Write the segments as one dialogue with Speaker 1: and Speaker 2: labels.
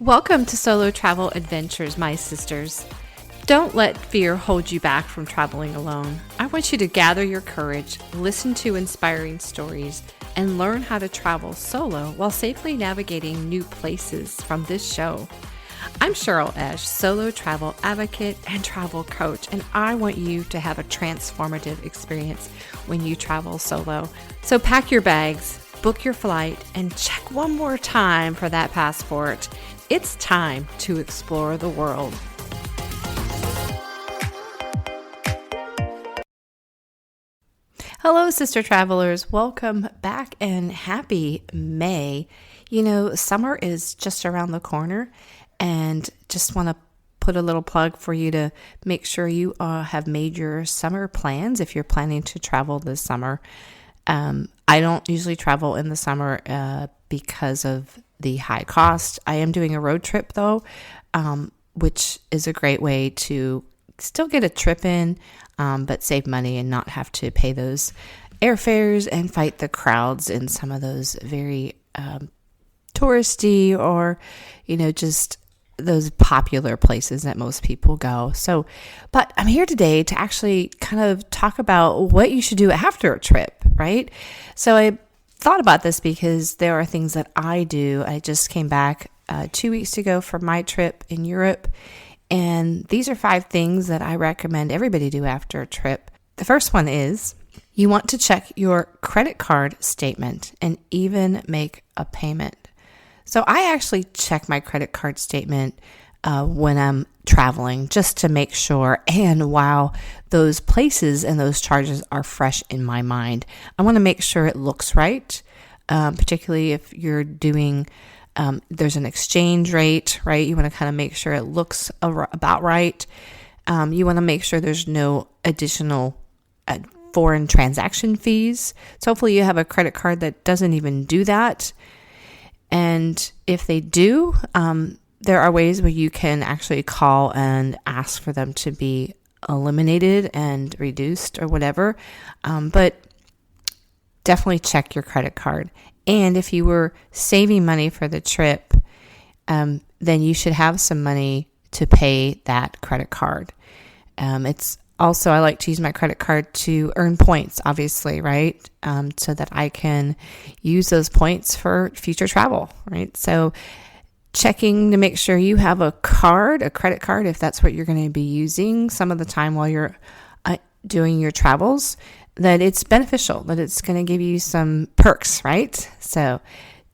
Speaker 1: Welcome to Solo Travel Adventures, my sisters. Don't let fear hold you back from traveling alone. I want you to gather your courage, listen to inspiring stories, and learn how to travel solo while safely navigating new places from this show. I'm Cheryl Esch, solo travel advocate and travel coach, and I want you to have a transformative experience when you travel solo. So pack your bags, book your flight, and check one more time for that passport. It's time to explore the world. Hello, sister travelers. Welcome back and happy May. You know, summer is just around the corner, and just want to put a little plug for you to make sure you have made your summer plans if you're planning to travel this summer. I don't usually travel in the summer because of the high cost. I am doing a road trip though, which is a great way to still get a trip in, but save money and not have to pay those airfares and fight the crowds in some of those very touristy or, just those popular places that most people go. But I'm here today to actually kind of talk about what you should do after a trip, right? So I thought about this because there are things that I do. I just came back 2 weeks ago from my trip in Europe, and these are 5 things that I recommend everybody do after a trip. The first one is you want to check your credit card statement and even make a payment. So I actually check my credit card statement when I'm traveling just to make sure, and while those places and those charges are fresh in my mind, I want to make sure it looks right, particularly if you're doing, there's an exchange rate, right? You want to kind of make sure it looks about right. You want to make sure there's no additional foreign transaction fees. So hopefully you have a credit card that doesn't even do that. And if they do, there are ways where you can actually call and ask for them to be eliminated and reduced or whatever. But definitely check your credit card. And if you were saving money for the trip, then you should have some money to pay that credit card. It's also, I like to use my credit card to earn points, obviously, right? So that I can use those points for future travel, right? So checking to make sure you have a credit card, if that's what you're going to be using some of the time while you're doing your travels, that it's beneficial, that it's going to give you some perks, right? So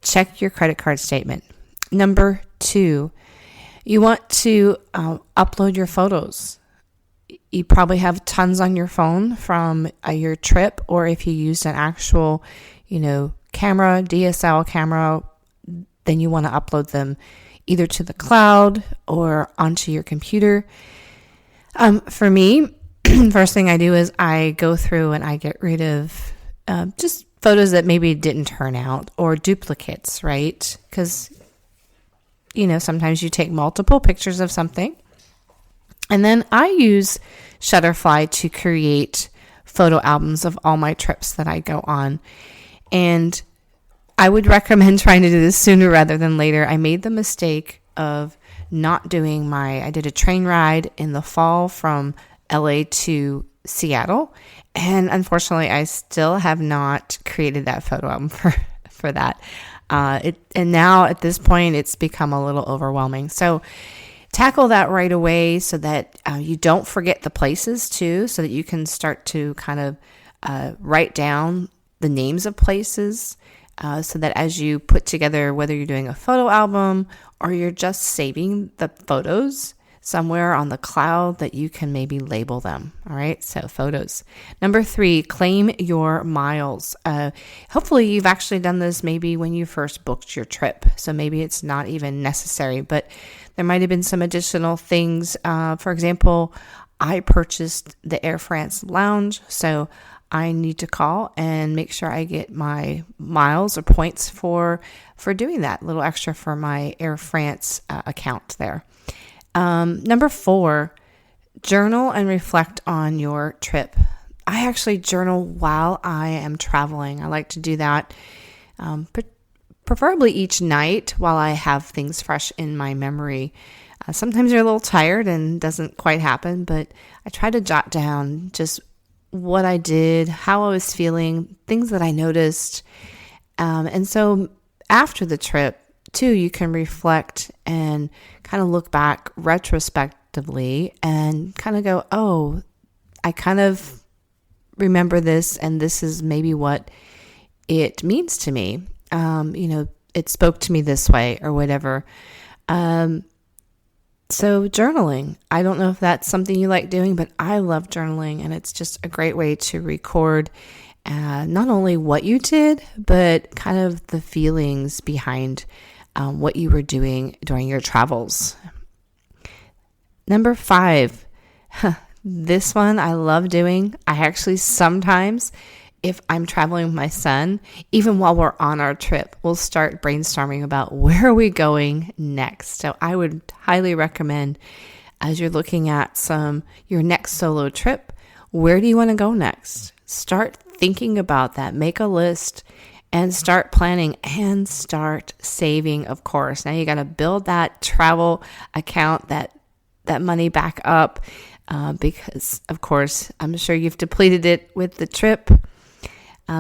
Speaker 1: check your credit card statement. Number 2, you want to upload your photos. You probably have tons on your phone from your trip, or if you used an actual, camera, DSL camera, then you want to upload them either to the cloud or onto your computer. For me, first thing I do is I go through and I get rid of just photos that maybe didn't turn out or duplicates, right? Because, sometimes you take multiple pictures of something. And then I use Shutterfly to create photo albums of all my trips that I go on. And I would recommend trying to do this sooner rather than later. I made the mistake of not doing I did a train ride in the fall from LA to Seattle. And unfortunately, I still have not created that photo album for that. And now at this point, it's become a little overwhelming. So tackle that right away so that you don't forget the places too, so that you can start to kind of write down the names of places so that as you put together, whether you're doing a photo album or you're just saving the photos somewhere on the cloud, that you can maybe label them. All right, so photos. Number 3, claim your miles. Hopefully you've actually done this maybe when you first booked your trip. So maybe it's not even necessary, but there might have been some additional things. For example, I purchased the Air France lounge, so I need to call and make sure I get my miles or points for doing that, a little extra for my Air France account there. Number 4, journal and reflect on your trip. I actually journal while I am traveling. I like to do that, preferably each night while I have things fresh in my memory. Sometimes you're a little tired and doesn't quite happen, but I try to jot down just what I did, how I was feeling, things that I noticed. And so after the trip, too, you can reflect and kind of look back retrospectively and kind of go, oh, I kind of remember this, and this is maybe what it means to me. It spoke to me this way or whatever. So journaling, I don't know if that's something you like doing, but I love journaling, and it's just a great way to record not only what you did, but kind of the feelings behind what you were doing during your travels. Number 5, this one I love doing. I actually sometimes, if I'm traveling with my son, even while we're on our trip, we'll start brainstorming about where are we going next. So I would highly recommend, as you're looking at your next solo trip, where do you want to go next? Start thinking about that. Make a list and start planning and start saving, of course. Now you got to build that travel account, that money back up because, of course, I'm sure you've depleted it with the trip.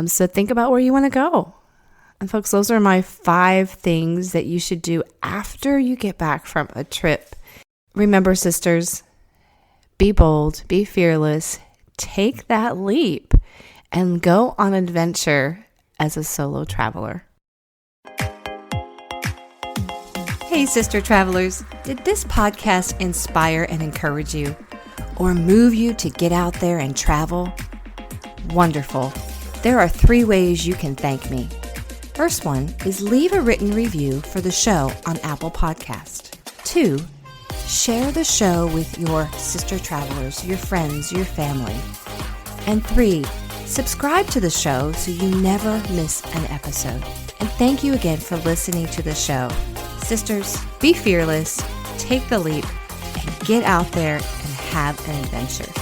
Speaker 1: So think about where you want to go. And folks, those are my 5 things that you should do after you get back from a trip. Remember, sisters, be bold, be fearless, take that leap, and go on adventure as a solo traveler. Hey, sister travelers, did this podcast inspire and encourage you or move you to get out there and travel? Wonderful. There are 3 ways you can thank me. First one is leave a written review for the show on Apple Podcast. 2, share the show with your sister travelers, your friends, your family. And 3, subscribe to the show so you never miss an episode. And thank you again for listening to the show. Sisters, be fearless, take the leap, and get out there and have an adventure.